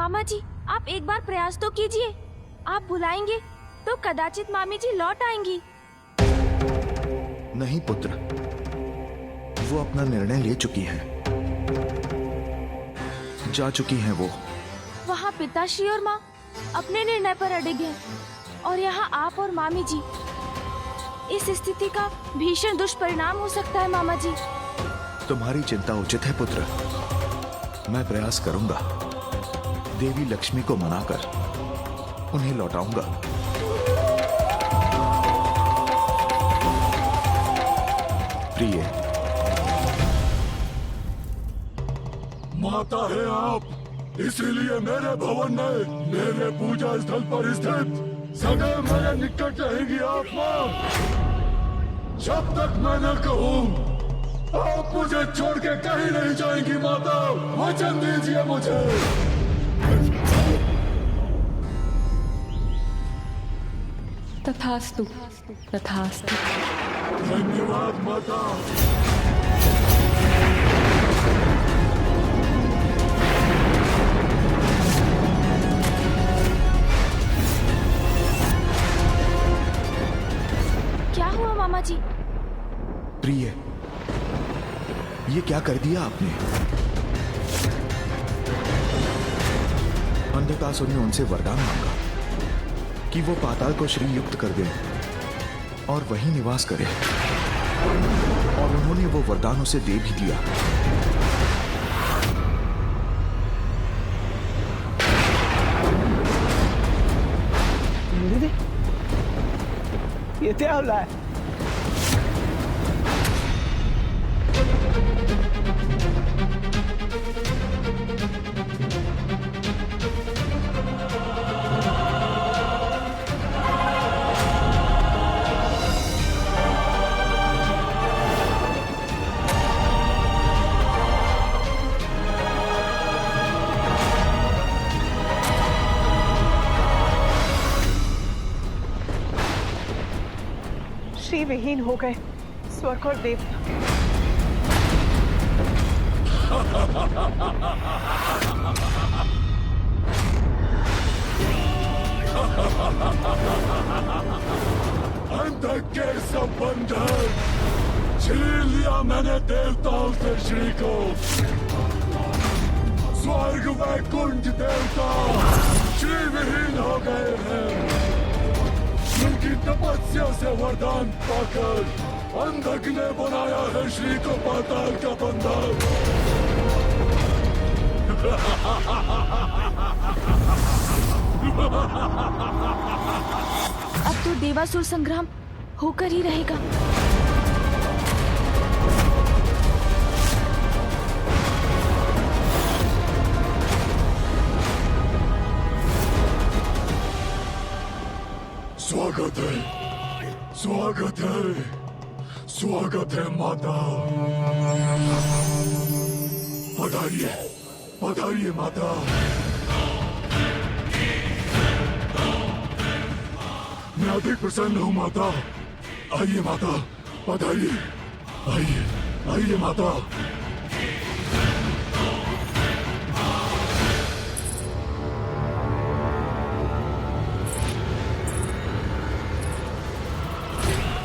मामा जी, आप एक बार प्रयास तो कीजिए। आप बुलाएंगे तो कदाचित मामी जी लौट आएंगी। नहीं पुत्र, वो अपना निर्णय ले चुकी हैं, जा चुकी हैं वो। वहाँ पिताश्री और माँ अपने निर्णय पर अड़िग हैं और यहाँ आप और मामी जी। इस स्थिति का भीषण दुष्परिणाम हो सकता है मामा जी। तुम्हारी चिंता उचित है पुत्र, मैं प्रयास करूंगा, देवी लक्ष्मी को मनाकर उन्हें लौटाऊंगा। प्रिय, माता है आप, इसीलिए मेरे भवन में, मेरे पूजा स्थल पर स्थित सदैव मेरे निकट रहेगी आप मां। जब तक मैं न कहूं आप मुझे छोड़ के कहीं नहीं जाएंगी माता, वचन दीजिए मुझे। तथास्तु, तथास्तु। धन्यवाद माता। क्या हुआ मामा जी? प्रिय, ये क्या कर दिया आपने? अंधकासुर ने उनसे वरदान मांगा कि वो पाताल को श्री युक्त कर दें और वहीं निवास करें, और उन्होंने वो वरदान उसे दे भी दिया। ये क्या हो रहा है? श्री विहीन हो गए स्वर्ग और देवता। अंत के संबंध छीन लिया मैंने देवताओं से श्री को। स्वर्ग वैकुंठ देवता श्री विहीन हो गए हैं। उनकी तपस्या से वरदान पाकर अंधक ने बनाया है श्री को पाताल का बंदा। अब तो देवासुर संग्राम होकर ही रहेगा। स्वागत है, स्वागत है, स्वागत है माता। पधारिए, पधारिए माता। मैं अधिक प्रसन्न हूँ माता। आइए माता, पधारिए, आइए, आइए माता।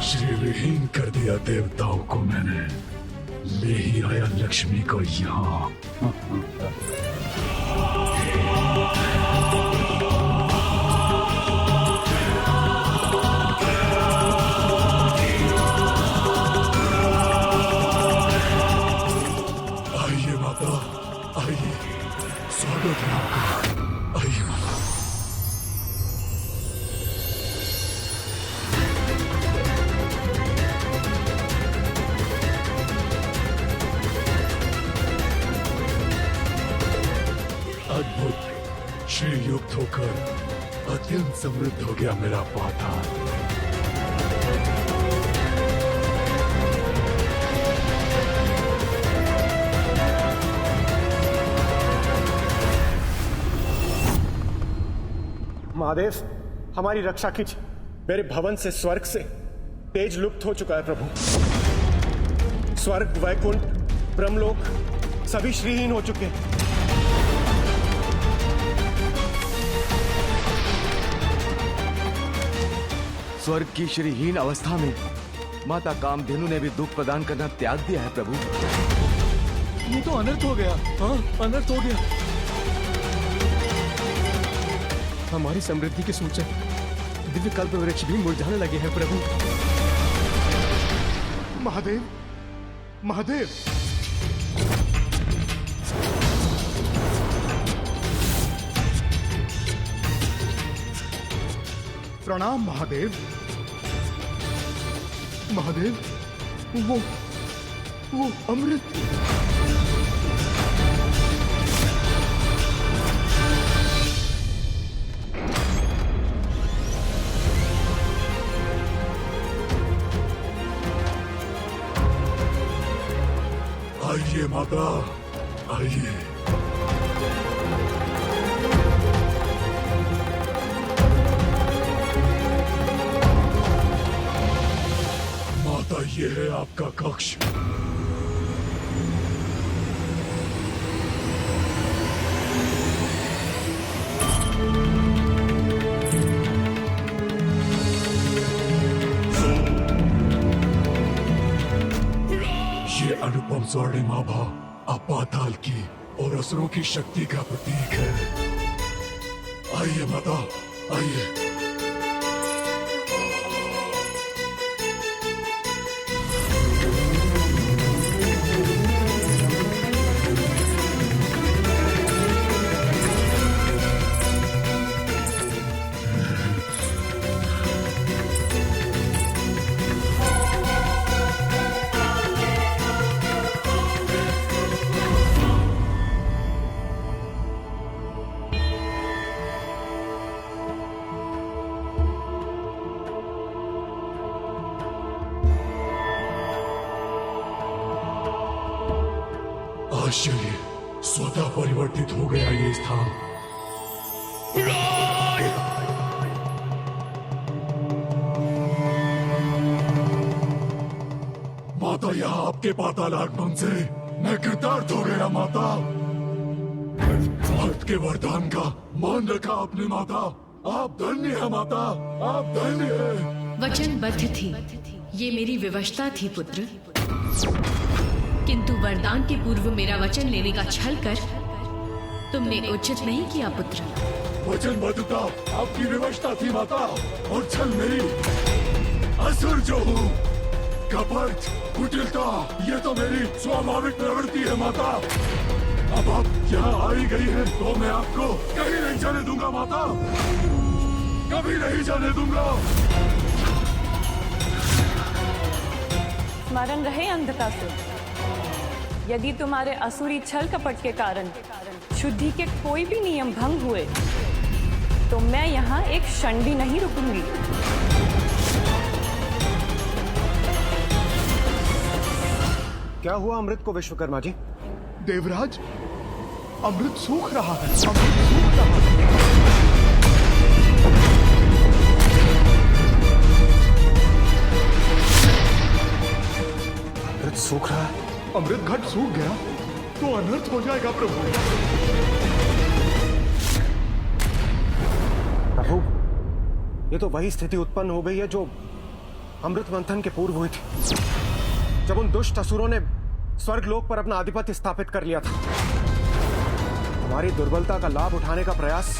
श्री विहीन कर दिया देवताओं को मैंने, ले ही आया लक्ष्मी को यहाँ। आइए माता, आइए, स्वागत है आपका। आइए माता। अद्भुत, श्री युक्त होकर अत्यंत समृद्ध हो गया मेरा पाताल। महादेव, हमारी रक्षा कीजिए। मेरे भवन से, स्वर्ग से तेज लुप्त हो चुका है प्रभु। स्वर्ग, वैकुंठ, ब्रह्मलोक सभी श्रीहीन हो चुके हैं। स्वर्ग की श्रीहीन अवस्था में माता कामधेनु ने भी दुख प्रदान करना त्याग दिया है प्रभु। ये तो अनर्थ हो गया। हाँ, अनर्थ हो गया। हमारी समृद्धि के सूचक दिव्य कल्प वृक्ष भी मुरझाने लगे हैं प्रभु। महादेव, महादेव, प्रणाम महादेव। महादेव, वो अमृत। आइए माता, आइए। माता, ये है आपका कक्ष। ये अनुपम स्वर्णिम आभा अपाताल की और असुरों की शक्ति का प्रतीक है। आइए माता, आइए। आश्चर्य, स्वतः परिवर्तित हो गया ये स्थान। माता, यहाँ आपके पाताल आगमन से मैं कृतार्थ हो गया माता। भक्त के वरदान का मान रखा आपने माता। आप धन्य है माता, आप धन्य है। वचनबद्ध थी, ये मेरी विवशता थी पुत्र। किंतु वरदान के पूर्व मेरा वचन लेने का छल कर तुमने उचित नहीं किया पुत्र। वचनबद्धता आपकी विवशता थी माता, और छल मेरी। असुर जो हूँ, कपट, कुटिलता, ये तो मेरी स्वाभाविक प्रवृत्ति है माता। अब आप यहाँ आई गई है तो मैं आपको कहीं नहीं जाने दूंगा माता, कभी नहीं जाने दूंगा। स्मरण रहे अंधकासुर, यदि तुम्हारे असुरी छल कपट के कारण शुद्धि के कोई भी नियम भंग हुए तो मैं यहाँ एक क्षण भी नहीं रुकूंगी। क्या हुआ अमृत को विश्वकर्मा जी? देवराज, अमृत सूख रहा है। अमृत सूख रहा है। अमृत सूख रहा है? अमृत घट सूख गया तो अनर्थ हो जाएगा प्रभु। प्रभु, ये तो वही स्थिति उत्पन्न हो गई है जो अमृत मंथन के पूर्व हुई थी, जब उन दुष्ट असुरों ने स्वर्गलोक पर अपना आधिपत्य स्थापित कर लिया था। हमारी दुर्बलता का लाभ उठाने का प्रयास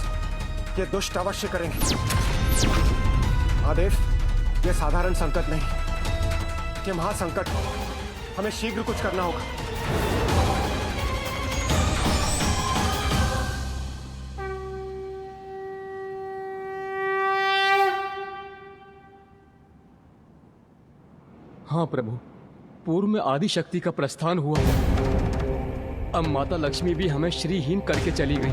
ये दुष्ट अवश्य करेंगे। महादेव, ये साधारण संकट नहीं, ये महासंकट है। हमें शीघ्र कुछ करना होगा। हाँ प्रभु, पूर्व में आदि शक्ति का प्रस्थान हुआ, अब माता लक्ष्मी भी हमें श्रीहीन करके चली गई।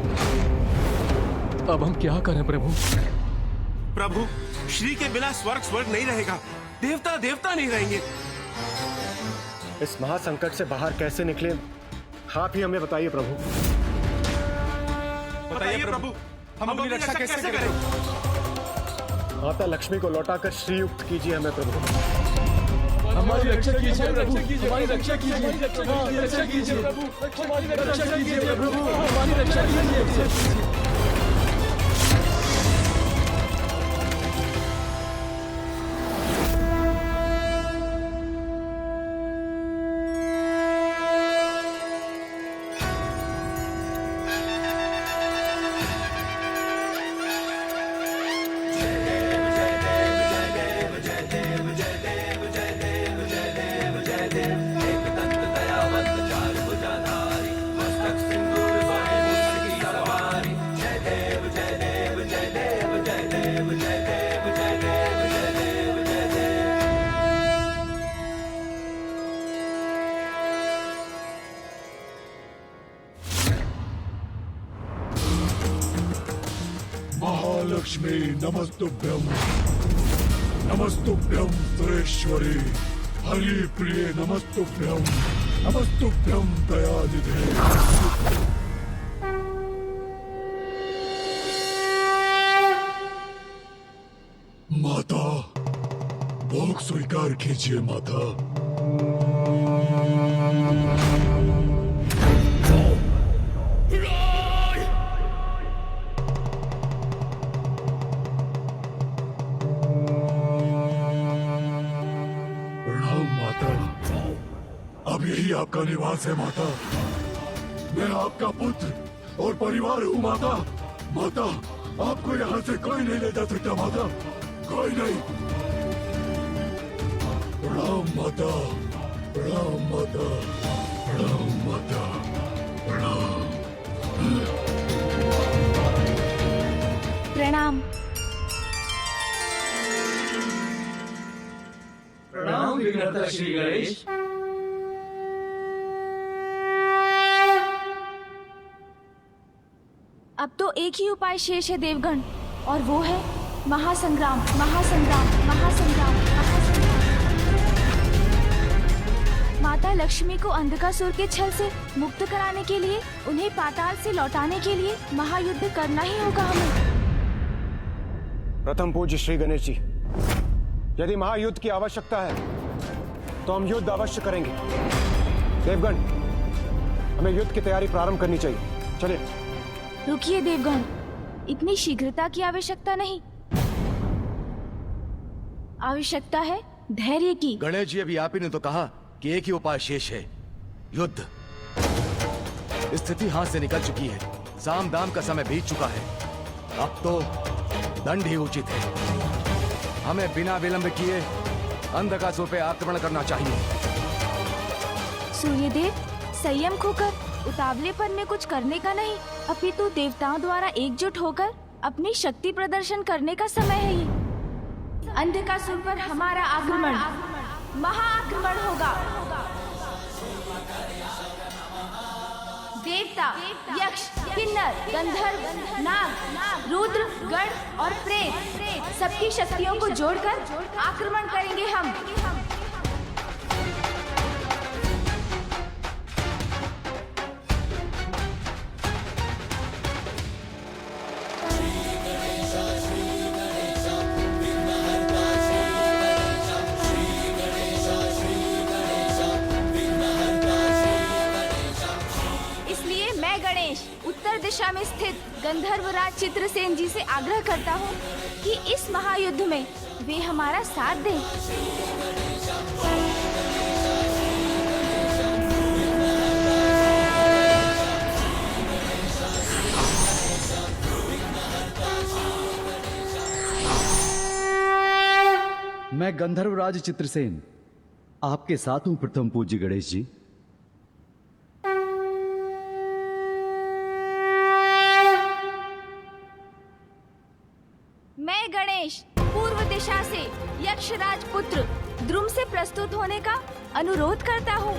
अब हम क्या करें प्रभु? प्रभु, श्री के बिना स्वर्ग स्वर्ग नहीं रहेगा, देवता देवता नहीं रहेंगे। इस महासंकट से बाहर कैसे निकले, आप ही हमें बताइए प्रभु। बताइए प्रभु, हम अपनी रक्षा कैसे करें? माता लक्ष्मी को लौटाकर श्रीयुक्त कीजिए हमें प्रभु। हमारी रक्षा कीजिए प्रभु, हमारी रक्षा कीजिए, हमारी रक्षा कीजिए प्रभु, हमारी रक्षा कीजिए प्रभु, हमारी रक्षा कीजिए। महालक्ष्मी नमस्तुभ्यं नमस्तुभ्यं सुरेश्वरी हरिप्रिय नमस्तुभ्यं दयानिधे। माता भोग स्वीकार कीजिए माता। प्रणाम माता, अब यही आपका निवास है माता। मैं आपका पुत्र और परिवार हूँ माता। माता आपको यहाँ से कोई नहीं ले जा सकता माता, कोई नहीं। प्रणाम माता, प्रणाम माता, प्रणाम माता, प्रणाम। प्रणाम। प्रणाम विघ्नहर्ता श्री गणेश। अब तो एक ही उपाय शेष है देवगण, और वो है महासंग्राम, महासंग्राम, महासंग्राम, महासंग्राम। माता लक्ष्मी को अंधकासुर के छल से मुक्त कराने के लिए, उन्हें पाताल से लौटाने के लिए महायुद्ध करना ही होगा हमें। प्रथम पूज्य श्री गणेश जी, यदि महायुद्ध की आवश्यकता है तो हम युद्ध अवश्य करेंगे। देवगण, हमें युद्ध की तैयारी प्रारंभ करनी चाहिए। चलिए। रुकिए देवगण, इतनी शीघ्रता की आवश्यकता नहीं, आवश्यकता है धैर्य की। गणेश जी, अभी आप ही ने तो कहा कि एक ही उपाय शेष है, युद्ध। स्थिति हाथ से निकल चुकी है, साम दाम का समय बीत चुका है, अब तो दंड ही उचित है। हमें बिना विलंब किए अंधकासुर पे आक्रमण करना चाहिए। सूर्यदेव, संयम खोकर उतावलेपन में कुछ करने का नहीं, अपितु देवताओं द्वारा एकजुट होकर अपनी शक्ति प्रदर्शन करने का समय है ये। अंधकासुर पर हमारा आक्रमण, महाआक्रमण होगा। देवता, यक्ष, किन्नर, गंधर्व, नाग, रुद्र, गण और प्रेत, सबकी शक्तियों को जोड़कर आक्रमण करेंगे हम। उत्तर दिशा में स्थित गंधर्वराज चित्रसेन जी से आग्रह करता हूँ कि इस महायुद्ध में वे हमारा साथ दें। मैं गंधर्वराज चित्रसेन आपके साथ हूं प्रथम पूज्य गणेश जी। मैं गणेश पूर्व दिशा से यक्षराज पुत्र द्रुम से प्रस्तुत होने का अनुरोध करता हूँ।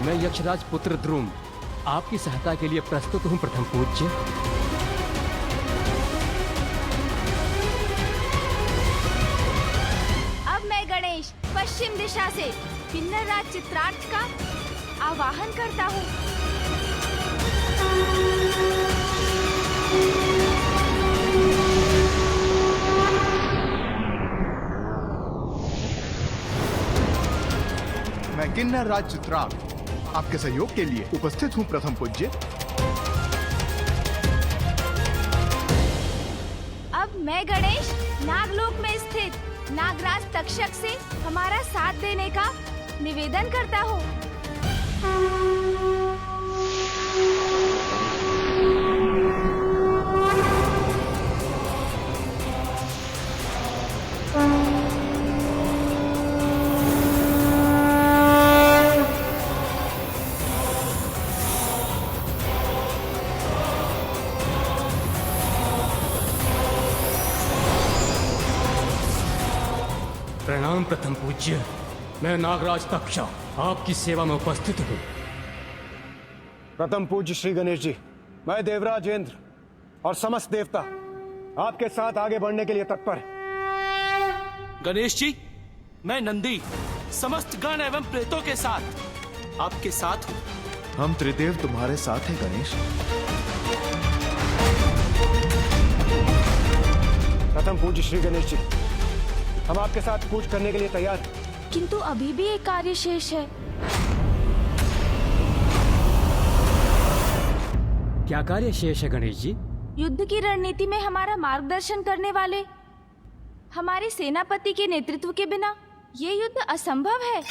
मैं यक्षराज पुत्र द्रुम आपकी सहायता के लिए प्रस्तुत हूँ प्रथम पूज्य। पश्चिम दिशा से किन्नरराज चित्रार्थ का आवाहन करता हूँ। मैं किन्नरराज चित्रार्थ आपके सहयोग के लिए उपस्थित हूँ प्रथम पूज्य। अब मैं गणेश नागलोक में स्थित नागराज तक्षक से हमारा साथ देने का निवेदन करता हूँ। प्रणाम प्रथम पूज्य। मैं नागराज तक्षा आपकी सेवा में उपस्थित हूँ। प्रथम पूज्य श्री गणेश जी, मैं देवराज इंद्र और समस्त देवता आपके साथ आगे बढ़ने के लिए तत्पर है। गणेश जी, मैं नंदी समस्त गण एवं प्रेतों के साथ आपके साथ हूँ। हम त्रिदेव तुम्हारे साथ हैं गणेश। प्रथम पूज्य श्री गणेश जी, हम आपके साथ कूच करने के लिए तैयार हैं। किंतु अभी भी एक कार्य शेष है। क्या कार्य शेष है गणेश जी? युद्ध की रणनीति में हमारा मार्गदर्शन करने वाले हमारे सेनापति के नेतृत्व के बिना ये युद्ध असंभव है।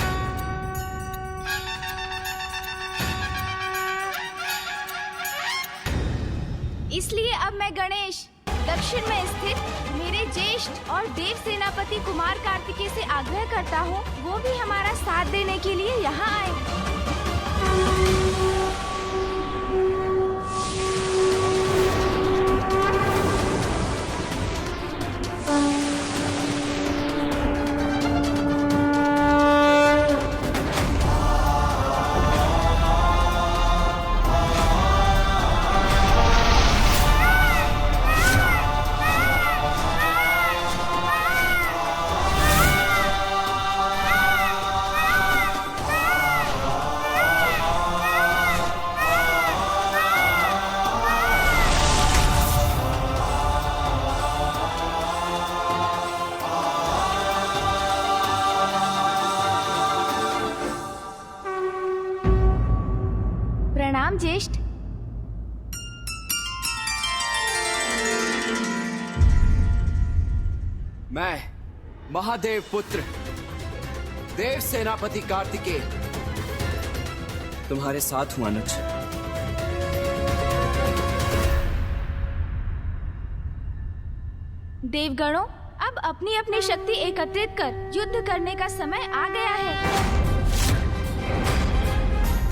इसलिए अब मैं गणेश दक्षिण में स्थित मेरे ज्येष्ठ और देव सेनापति कुमार कार्तिकेय से आग्रह करता हूँ, वो भी हमारा साथ देने के लिए यहाँ आए। प्रणाम ज्येष्ठ। मैं महादेव पुत्र देव सेनापति कार्तिकेय तुम्हारे साथ हूं अनुज। देवगणों, अब अपनी अपनी शक्ति एकत्रित कर युद्ध करने का समय आ गया है।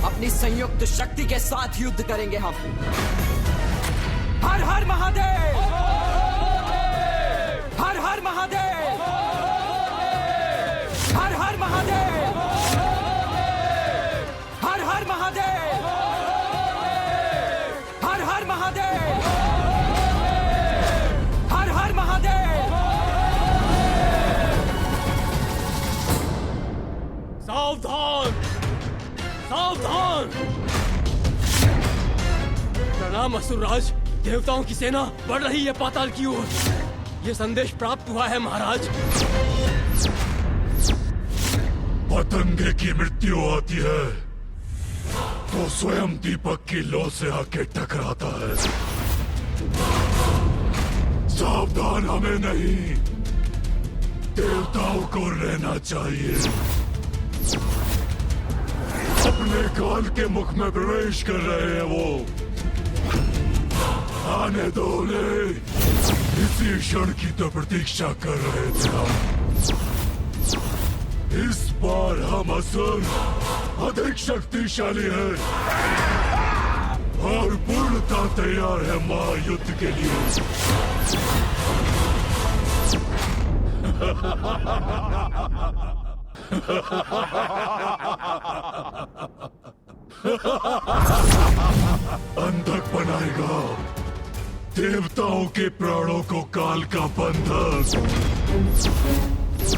अपनी संयुक्त शक्ति के साथ युद्ध करेंगे हम। हर हर महादेव, हर हर महादेव, हर हर महादेव, हर हर महादेव, हर हर महादेव, हर हर महादेव। सावधान, सावधान! प्रणाम असुरराज, देवताओं की सेना बढ़ रही है पाताल की ओर। ये संदेश प्राप्त हुआ है महाराज। पतंगे की मृत्यु आती है तो स्वयं दीपक की लौ से आके टकराता है। सावधान हमें नहीं, देवताओं को रहना चाहिए। अपने काल के मुख में प्रवेश कर रहे हैं वो। आने दो उन्हें, इसी क्षण की तो प्रतीक्षा कर रहे थे हम। इस बार हम असुर अधिक शक्तिशाली है और पूर्णता तैयार है महायुद्ध के लिए। अंधक बनाएगा देवताओं के प्राणों को काल का बंधक।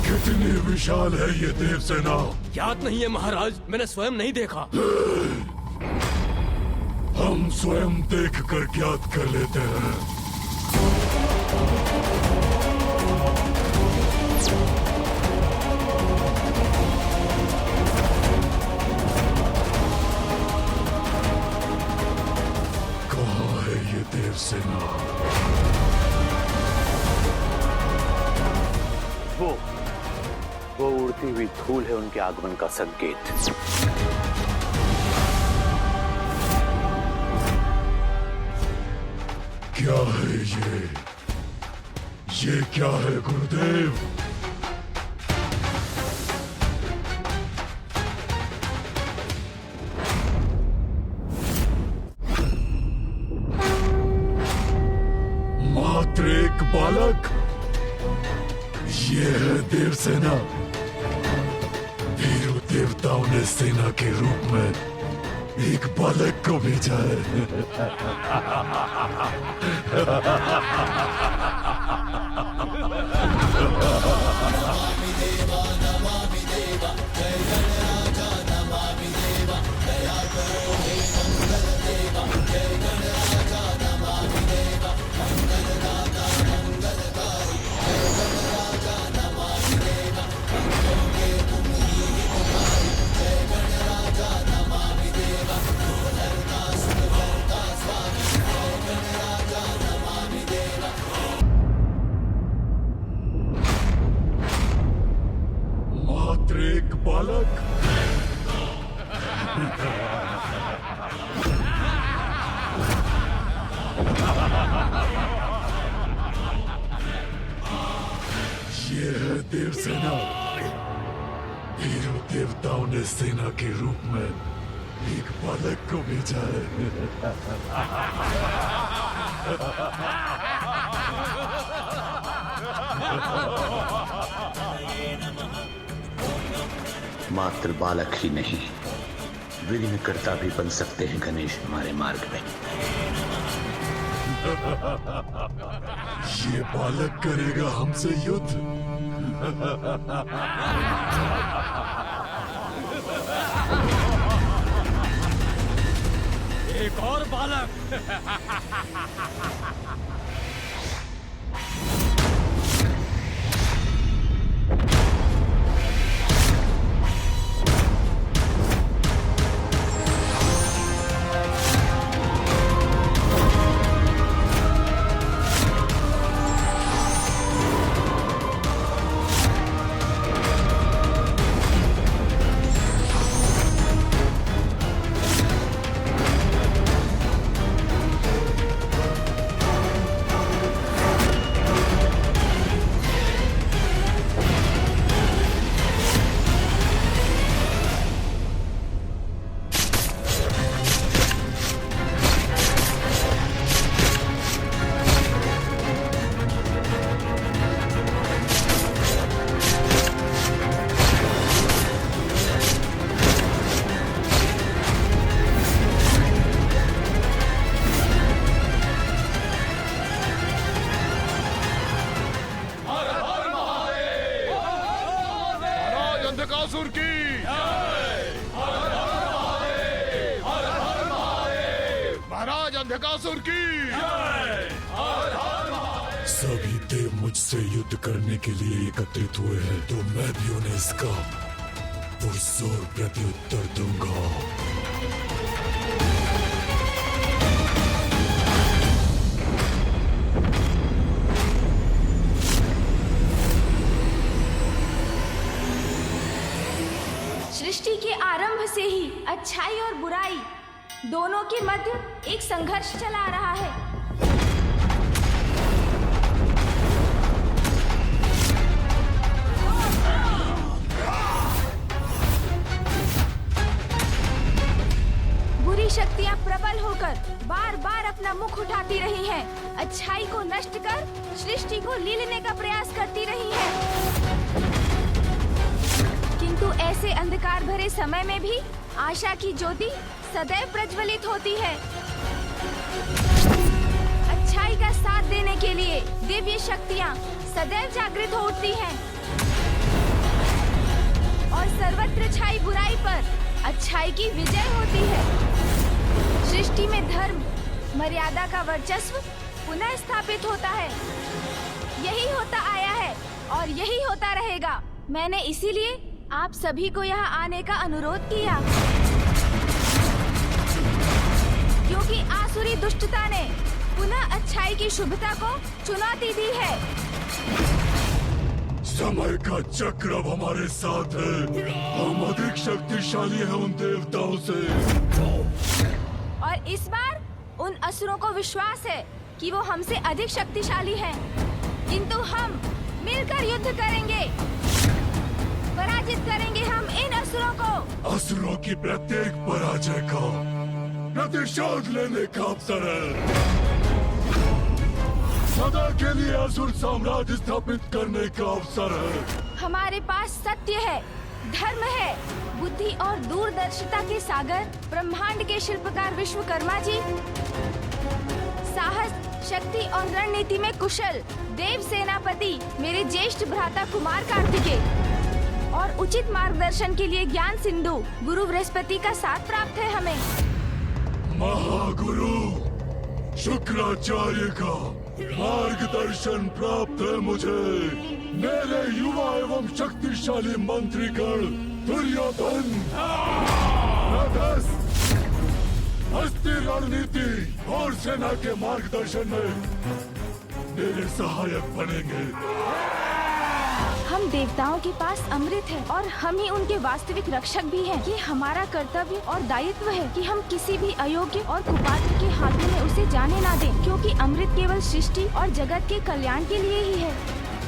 कितनी विशाल है ये देव सेना। याद नहीं है महाराज, मैंने स्वयं नहीं देखा। हम स्वयं देखकर ज्ञात कर लेते हैं। कहाँ है ये देव सेना? वो उड़ती हुई धूल है उनके आगमन का संकेत। क्या है ये क्या है गुरुदेव? मात्र एक बालक, ये है देव सेना। देवताओं ने सेना के रूप में एक बालक को भेजा है। मात्र एक बालक। ये है देव सेना। वीरों देवताओं ने सेना के रूप में एक बालक को भेजा है। मात्र बालक ही नहीं, विघ्नकर्ता भी बन सकते हैं गणेश हमारे मार्ग में। ये बालक करेगा हमसे युद्ध। एक और बालक। अंधकासुर की महाराज अंधकासुर की। सभी देव मुझसे युद्ध करने के लिए एकत्रित हुए हैं, तो मैं भी उन्हें इसका पुरजोर प्रत्युत्तर दूंगा। सृष्टि के आरंभ से ही अच्छाई और बुराई दोनों के मध्य एक संघर्ष चला आ रहा है। बुरी शक्तियां प्रबल होकर बार बार अपना मुख उठाती रही हैं, अच्छाई को नष्ट कर सृष्टि को लीलने का प्रयास करती रही हैं। किंतु ऐसे अंधकार भरे समय में भी आशा की ज्योति सदैव प्रज्वलित होती है। अच्छाई का साथ देने के लिए दिव्य शक्तियां सदैव जागृत हो उठती हैं और सर्वत्र छाई बुराई पर अच्छाई की विजय होती है। सृष्टि में धर्म मर्यादा का वर्चस्व पुनः स्थापित होता है। यही होता आया है और यही होता रहेगा। मैंने इसीलिए आप सभी को यहाँ आने का अनुरोध किया, क्योंकि आसुरी दुष्टता ने पुनः अच्छाई की शुभता को चुनौती दी है। समय का चक्र अब हमारे साथ है। हम अधिक शक्तिशाली हैं उन देवताओं से। और इस बार उन असुरों को विश्वास है कि वो हमसे अधिक शक्तिशाली हैं, किंतु हम मिलकर युद्ध करेंगे। पराजित करेंगे हम इन असुरों को। असुरों की प्रत्येक पराजय का प्रतिशोध लेने का अवसर है। सदा के लिए असुर साम्राज्य स्थापित करने का अवसर है। हमारे पास सत्य है, धर्म है, बुद्धि और दूरदर्शिता के सागर, ब्रह्मांड के शिल्पकार विश्वकर्मा जी, साहस, शक्ति और रणनीति में कुशल देव सेनापति मेरे ज्येष्ठ भ्राता कुमार कार्तिकेय, और उचित मार्गदर्शन के लिए ज्ञान सिंधु गुरु बृहस्पति का साथ प्राप्त है हमें। महागुरु शुक्राचार्य का मार्गदर्शन प्राप्त है मुझे। मेरे युवा एवं शक्तिशाली मंत्रीगण दुर्योधन, नभस, हस्ती रणनीति और सेना के मार्गदर्शन में मेरे सहायक बनेंगे। हम देवताओं के पास अमृत है और हम ही उनके वास्तविक रक्षक भी हैं। ये हमारा कर्तव्य और दायित्व है कि हम किसी भी अयोग्य और कुपात्र के हाथों में उसे जाने ना दें, क्योंकि अमृत केवल सृष्टि और जगत के कल्याण के लिए ही है।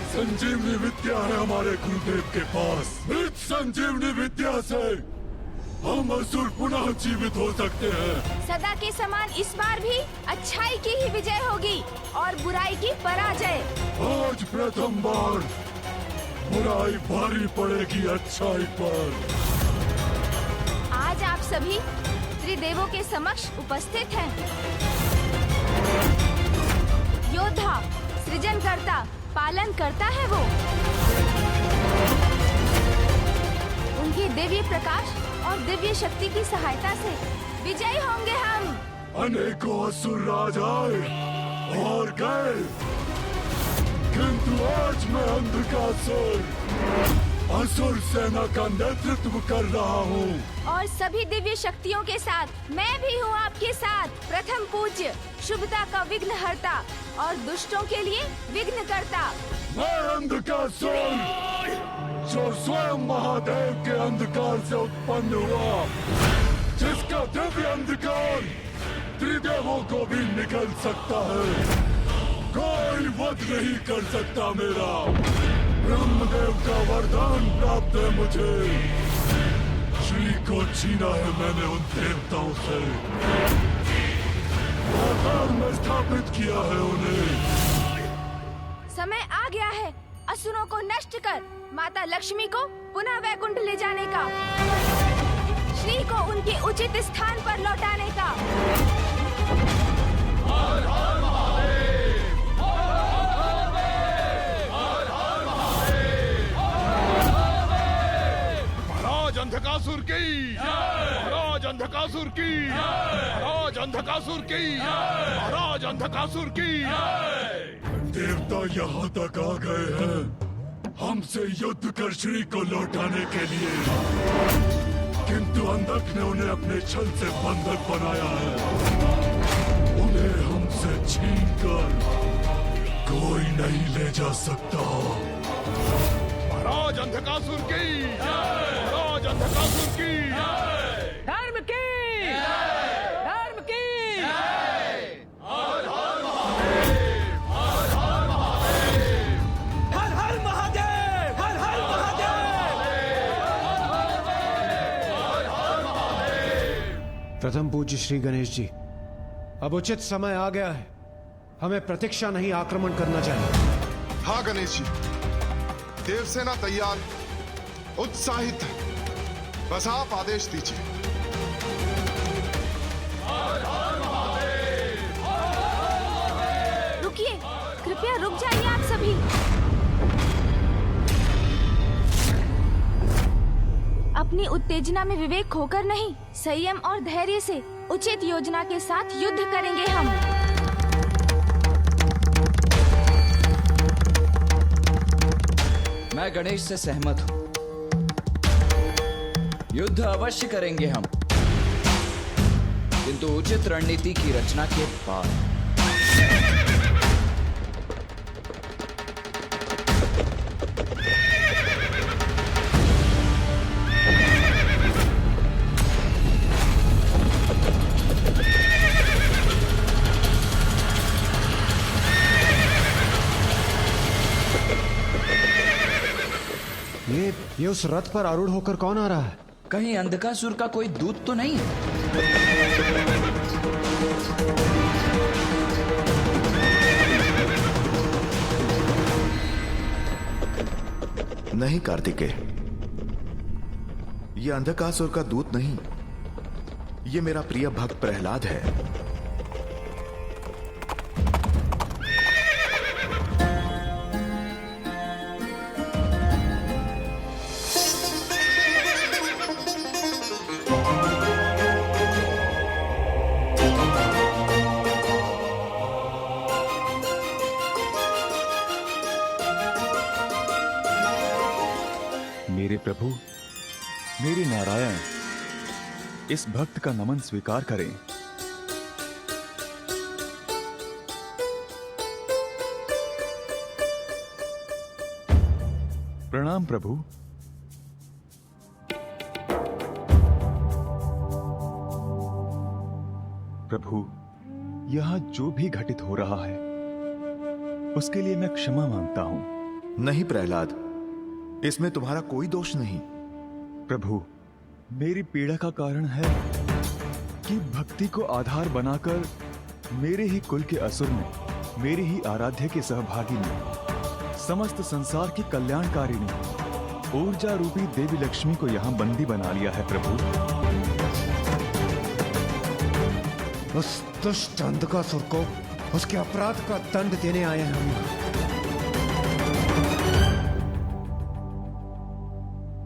संजीवनी विद्या है हमारे गुरुदेव के पास। इस संजीवनी विद्या से हम असुर पुनः जीवित हो सकते हैं। सदा के समान इस बार भी अच्छाई की ही विजय होगी और बुराई की पराजय। आज प्रथम बार बुराई भारी पड़ेगी अच्छाई पर। आज आप सभी त्रिदेवों के समक्ष उपस्थित हैं। योद्धा, सृजनकर्ता, पालन करता है वो। उनके दिव्य प्रकाश और दिव्य शक्ति की सहायता से विजयी होंगे हम। अनेकों असुर राज आए और गए, किंतु आज मैं अंधकासुर असुर सेना का नेतृत्व कर रहा हूँ। और सभी दिव्य शक्तियों के साथ मैं भी हूँ आपके साथ। प्रथम पूज्य, शुभता का विघ्नहर्ता और दुष्टों के लिए विघ्न करता। मैं अंधकासुर, जो स्वयं महादेव के अंधकार से उत्पन्न हुआ, जिसका दिव्य अंधकार त्रिदेवों को भी निकल सकता है। कोई वध नहीं कर सकता मेरा। ब्रह्मदेव का वरदान प्राप्त है मुझे। श्री को छीना है मैंने उन देवताओं से, पाताल में स्थापित किया है उन्हें। समय आ गया है असुरों को नष्ट कर माता लक्ष्मी को पुनः वैकुंठ ले जाने का, श्री को उनके उचित स्थान पर लौटाने का। अंधकासुर की, महाराज अंधकासुर की, महाराज अंधकासुर की, महाराज अंधकासुर की। देवता यहाँ तक आ गए हैं हमसे युद्ध कर श्री को लौटाने के लिए, किंतु अंधक ने उन्हें अपने छल से बंधक बनाया है। उन्हें हमसे छीनकर कोई नहीं ले जा सकता। महाराज अंधकासुर की, महाराज अंधकासुर की, धर्म की, धर्म की। हर हर महादेव, हर हर महादेव, हर हर महादेव, हर हर महादेव। प्रथम पूज्य श्री गणेश जी, अब उचित समय आ गया है। हमें प्रतीक्षा नहीं, आक्रमण करना चाहिए। हाँ गणेश जी, देवसेना तैयार, उत्साहित है। बस आप आदेश दीजिए। रुकिए, कृपया रुक जाइए आप सभी। अपनी उत्तेजना में विवेक खोकर नहीं, संयम और धैर्य से उचित योजना के साथ युद्ध करेंगे हम। मैं गणेश से सहमत हूं। युद्ध अवश्य करेंगे हम, किंतु उचित रणनीति की रचना के बाद। ये उस रथ पर आरूढ़ होकर कौन आ रहा है? कहीं अंधकासुर का कोई दूत तो नहीं? नहीं कार्तिकेय, ये अंधकासुर का दूत नहीं, ये मेरा प्रिय भक्त प्रहलाद है। मेरे प्रभु, मेरे नारायण, इस भक्त का नमन स्वीकार करें। प्रणाम प्रभु। प्रभु, यहां जो भी घटित हो रहा है उसके लिए मैं क्षमा मांगता हूं। नहीं प्रहलाद, इसमें तुम्हारा कोई दोष नहीं। प्रभु, मेरी पीड़ा का कारण है कि भक्ति को आधार बनाकर मेरे ही कुल के असुर ने, मेरे ही आराध्य के सहभागी ने समस्त संसार की कल्याणकारिणी ऊर्जा रूपी देवी लक्ष्मी को यहां बंदी बना लिया है। प्रभु, उस दुष्ट अंधकासुर को उसके अपराध का दंड देने आए हैं हम।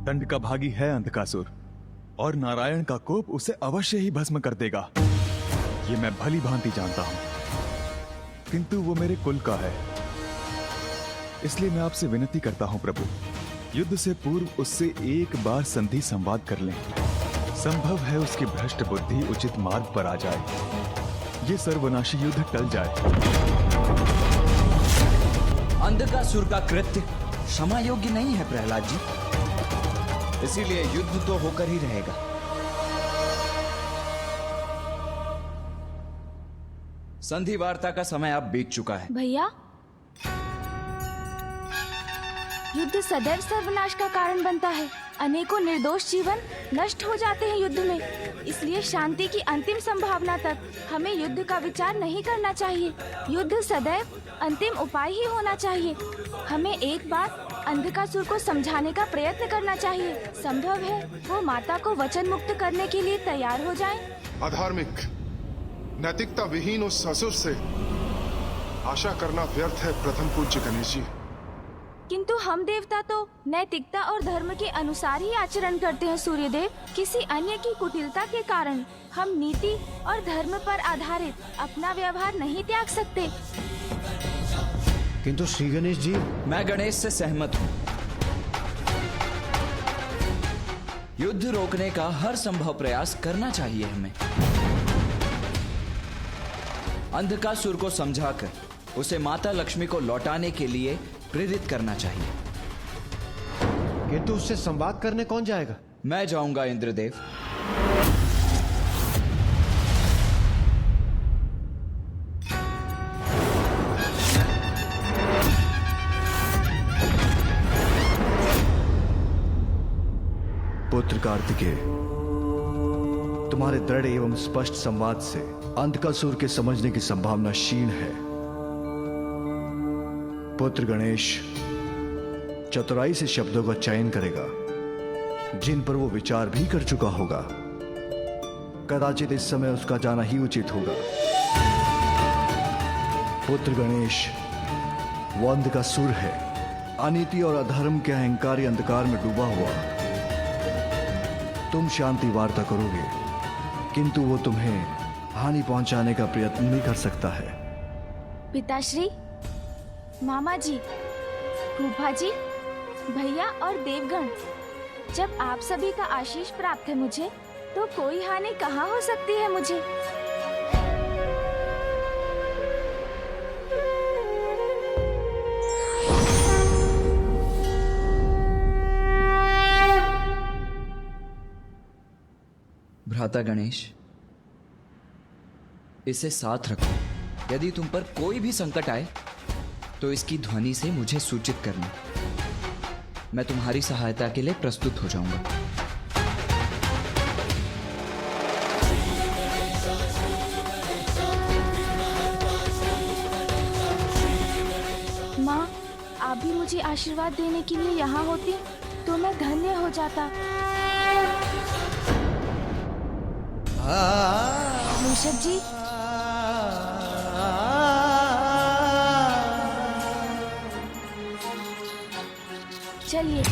दंड का भागी है अंधकासुर, और नारायण का कोप उसे अवश्य ही भस्म कर देगा, ये मैं भली भांति जानता हूं। किंतु वो मेरे कुल का है, इसलिए मैं आपसे विनती करता हूं प्रभु, युद्ध से पूर्व उससे एक बार संधि संवाद कर लें। संभव है उसकी भ्रष्ट बुद्धि उचित मार्ग पर आ जाए, ये सर्वनाशी युद्ध टल जाए। अंधकासुर का कृत्य क्षमा योग्य नहीं है प्रहलाद जी, इसीलिए युद्ध तो होकर ही रहेगा। संधि वार्ता का समय अब बीत चुका है। भैया, युद्ध सदैव सर्वनाश का कारण बनता है। अनेकों निर्दोष जीवन नष्ट हो जाते हैं युद्ध में, इसलिए शांति की अंतिम संभावना तक हमें युद्ध का विचार नहीं करना चाहिए। युद्ध सदैव अंतिम उपाय ही होना चाहिए। हमें एक बार अंधकासुर को समझाने का प्रयत्न करना चाहिए। संभव है वो माता को वचन मुक्त करने के लिए तैयार हो जाएं। अधार्मिक, नैतिकता विहीन उस असुर से आशा करना व्यर्थ है प्रथम पूज्य गणेश जी। किंतु हम देवता तो नैतिकता और धर्म के अनुसार ही आचरण करते हैं सूर्यदेव। किसी अन्य की कुटिलता के कारण हम नीति और धर्म पर आधारित अपना व्यवहार नहीं त्याग सकते। किंतु श्री गणेश जी, मैं गणेश से सहमत हूं। युद्ध रोकने का हर संभव प्रयास करना चाहिए हमें। अंधकासुर को समझाकर उसे माता लक्ष्मी को लौटाने के लिए प्रेरित करना चाहिए। किंतु उससे संवाद करने कौन जाएगा? मैं जाऊंगा इंद्रदेव। पुत्र कार्तिकेय, तुम्हारे दृढ़ एवं स्पष्ट संवाद से अंधकासुर के समझने की संभावना क्षीण है। पुत्र गणेश चतुराई से शब्दों का चयन करेगा जिन पर वो विचार भी कर चुका होगा। कदाचित इस समय उसका जाना ही उचित होगा। पुत्र गणेश, वो अंधकासुर है, अनीति और अधर्म के अहंकारी अंधकार में डूबा हुआ। तुम शांति वार्ता करोगे, किंतु वो तुम्हें हानि पहुंचाने का प्रयत्न भी कर सकता है। पिताश्री, मामा जी, फूफा जी, भैया और देवगण, जब आप सभी का आशीष प्राप्त है मुझे, तो कोई हानि कहाँ हो सकती है मुझे। भ्राता गणेश, इसे साथ रखो। यदि तुम पर कोई भी संकट आए तो इसकी ध्वनि से मुझे सूचित करना। मैं तुम्हारी सहायता के लिए प्रस्तुत हो जाऊंगा। माँ, आप भी मुझे आशीर्वाद देने के लिए यहाँ होती तो मैं धन्य हो जाता। मूषक जी, चलिए।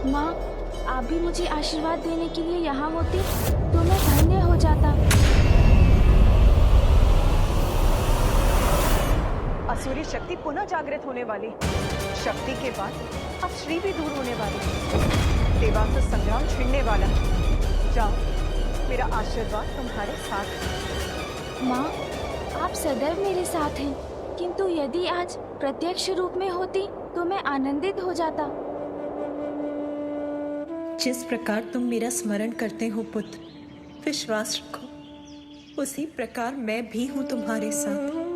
माँ, आप भी मुझे आशीर्वाद देने के लिए यहाँ होती तो मैं धन्य हो जाता। असुरी शक्ति पुनः जागृत होने वाली। शक्ति के बाद अब श्री भी दूर होने वाली। देवासुर संग्राम छिड़ने वाला। जाओ, मेरा आशीर्वाद तुम्हारे साथ है। माँ, आप सदैव मेरे साथ हैं, किंतु यदि आज प्रत्यक्ष रूप में होती तो मैं आनंदित हो जाता। जिस प्रकार तुम मेरा स्मरण करते हो पुत्र, विश्वास रखो उसी प्रकार मैं भी हूँ तुम्हारे साथ।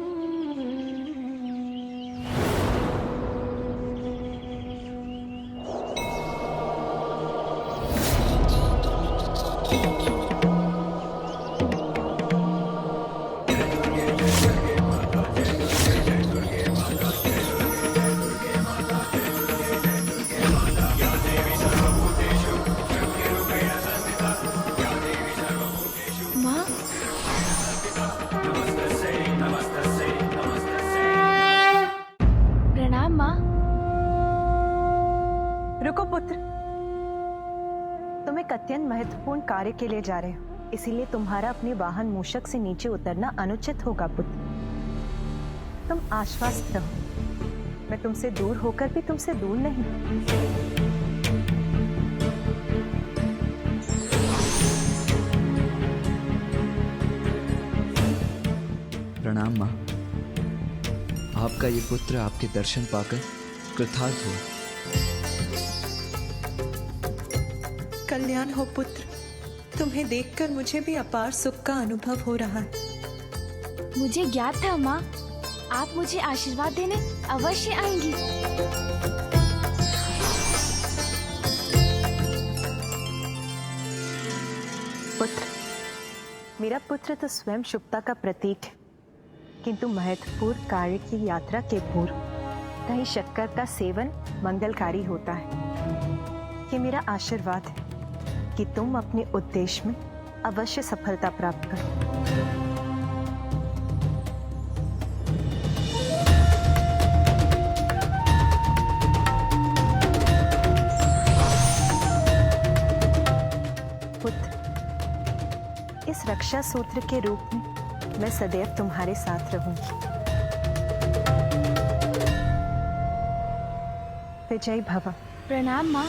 रुको पुत्र, तुम एक अत्यंत महत्वपूर्ण कार्य के लिए जा रहे हो, इसीलिए तुम्हारा अपने वाहन मूषक से नीचे उतरना अनुचित होगा पुत्र। तुम आश्वस्त रहो, मैं तुमसे दूर होकर भी तुमसे दूर नहीं। प्रणाम माँ। आपका ये पुत्र आपके दर्शन पाकर कृतार्थ हो। कल्याण हो पुत्र, तुम्हें देखकर मुझे भी अपार सुख का अनुभव हो रहा है। मुझे ज्ञात था माँ, आप मुझे आशीर्वाद देने अवश्य आएंगी। पुत्र, मेरा पुत्र तो स्वयं शुभता का प्रतीक है, किंतु महत्वपूर्ण कार्य की यात्रा के पूर्व दही शक्कर का सेवन मंगलकारी होता है। ये मेरा आशीर्वाद है कि तुम अपने उद्देश्य में अवश्य सफलता प्राप्त करो। पुत्र, इस रक्षा सूत्र के रूप में मैं सदैव तुम्हारे साथ रहूंगी। विजयी भव। प्रणाम माँ।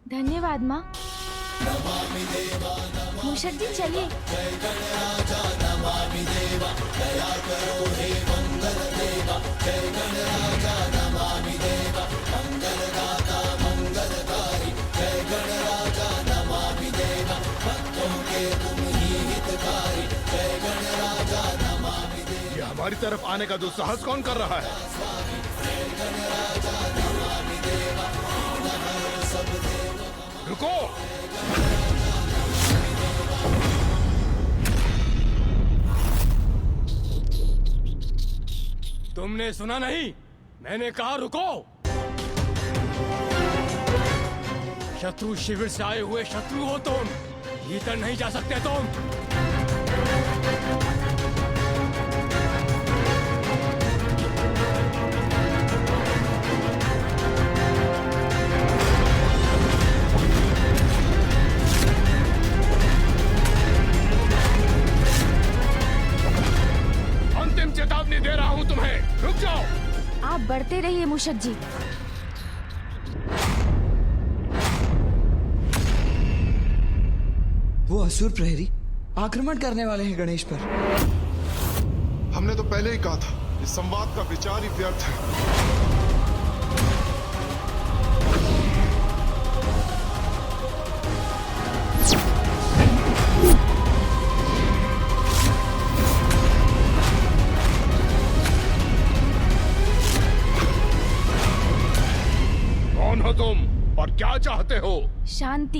धन्यवाद माँ। मूषक जी चलिए। ये हमारी तरफ आने का दुस्साहस कौन कर रहा है? रुको! तुमने सुना नहीं? मैंने कहा रुको। शत्रु शिविर से आए हुए शत्रु हो तुम, भीतर नहीं जा सकते तुम। अंतिम चेतावनी दे रहा हूं तुम्हें, रुक जाओ। आप बढ़ते रहिए मूषक जी। वो असुर प्रहरी आक्रमण करने वाले हैं गणेश पर। हमने तो पहले ही कहा था, इस संवाद का विचार ही व्यर्थ है। क्या चाहते हो? शांति।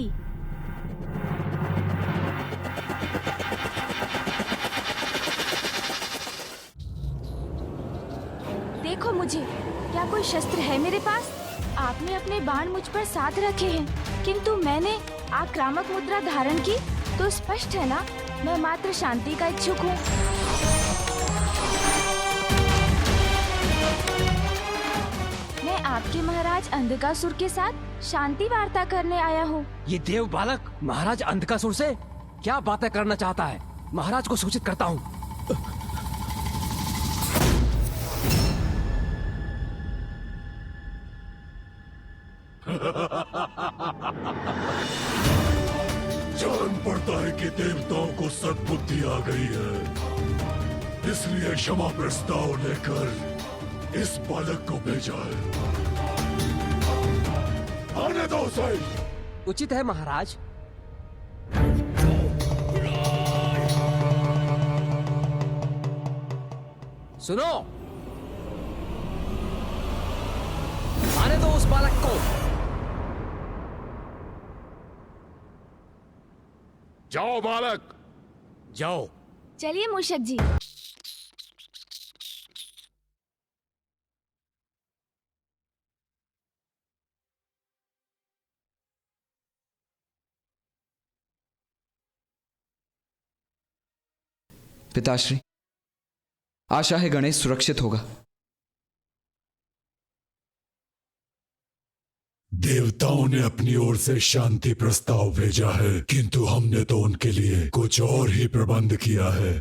देखो मुझे, क्या कोई शस्त्र है मेरे पास? आपने अपने बाण मुझ पर साथ रखे हैं, किंतु मैंने आक्रामक मुद्रा धारण की, तो स्पष्ट है ना, मैं मात्र शांति का इच्छुक हूँ। मैं आपके महाराज अंधकासुर के साथ शांति वार्ता करने आया हूँ। ये देव बालक महाराज अंधकासुर से क्या बातें करना चाहता है? महाराज को सूचित करता हूँ। जान पड़ता है कि देवताओं को सद्बुद्धि आ गई है, इसलिए क्षमा प्रस्ताव लेकर इस बालक को भेजा है। आने दो उसे। उचित है महाराज। सुनो, आने दो उस बालक को। जाओ बालक, जाओ। चलिए मूषक जी। पिताश्री, आशा है गणेश सुरक्षित होगा। देवताओं ने अपनी ओर से शांति प्रस्ताव भेजा है, किंतु हमने तो उनके लिए कुछ और ही प्रबंध किया है।